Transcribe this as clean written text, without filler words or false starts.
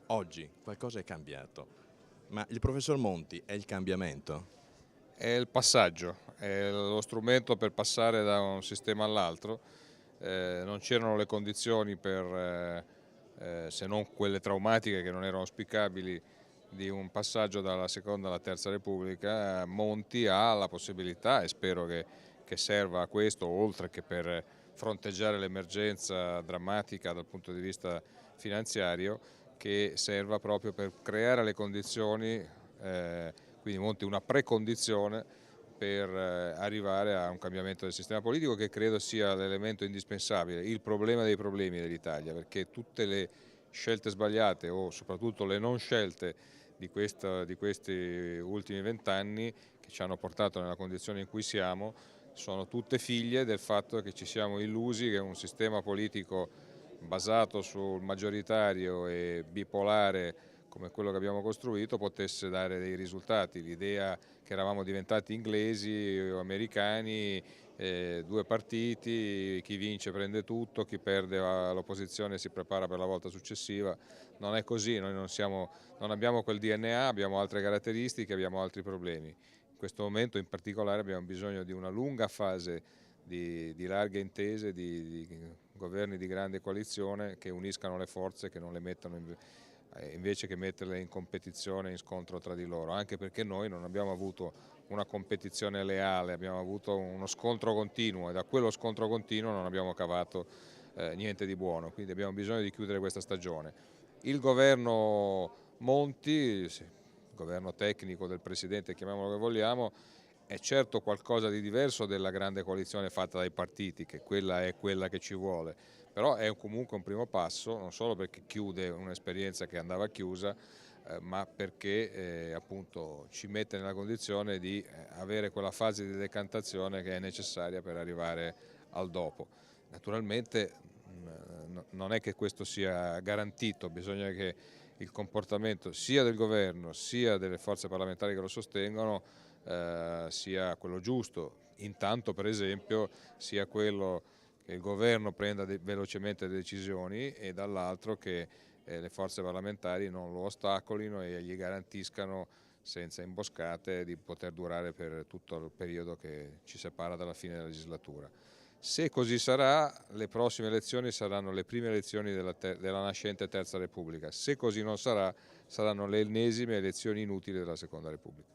Oggi qualcosa è cambiato, ma il professor Monti è il cambiamento? È il passaggio, è lo strumento per passare da un sistema all'altro. Non c'erano le condizioni se non quelle traumatiche che non erano auspicabili, di un passaggio dalla seconda alla terza Repubblica. Monti ha la possibilità, e spero che serva a questo, oltre che per fronteggiare l'emergenza drammatica dal punto di vista finanziario, che serva proprio per creare le condizioni, quindi Monti una precondizione per arrivare a un cambiamento del sistema politico, che credo sia l'elemento indispensabile, il problema dei problemi dell'Italia, perché tutte le scelte sbagliate o soprattutto le non scelte di questi ultimi 20 anni che ci hanno portato nella condizione in cui siamo sono tutte figlie del fatto che ci siamo illusi che un sistema politico basato sul maggioritario e bipolare come quello che abbiamo costruito potesse dare dei risultati. L'idea che eravamo diventati inglesi o americani, due partiti, chi vince prende tutto, chi perde va all'opposizione e si prepara per la volta successiva, non è così. Noi non abbiamo quel DNA, abbiamo altre caratteristiche, abbiamo altri problemi. In questo momento in particolare abbiamo bisogno di una lunga fase di larghe intese, di governi di grande coalizione che uniscano le forze, che non le mettano invece che metterle in competizione, in scontro tra di loro, anche perché noi non abbiamo avuto una competizione leale, abbiamo avuto uno scontro continuo e da quello scontro continuo non abbiamo cavato niente di buono, quindi abbiamo bisogno di chiudere questa stagione. Il governo Monti, il governo tecnico del Presidente, chiamiamolo che vogliamo, è certo qualcosa di diverso della grande coalizione fatta dai partiti, che quella è quella che ci vuole, però è comunque un primo passo, non solo perché chiude un'esperienza che andava chiusa, ma perché appunto ci mette nella condizione di avere quella fase di decantazione che è necessaria per arrivare al dopo. Naturalmente non è che questo sia garantito, bisogna che il comportamento sia del governo sia delle forze parlamentari che lo sostengono sia quello giusto. Intanto, per esempio, sia quello che il governo prenda velocemente decisioni e dall'altro che le forze parlamentari non lo ostacolino e gli garantiscano senza imboscate di poter durare per tutto il periodo che ci separa dalla fine della legislatura. Se così sarà, le prossime elezioni saranno le prime elezioni della nascente Terza Repubblica. Se così non sarà, saranno le ennesime elezioni inutili della Seconda Repubblica.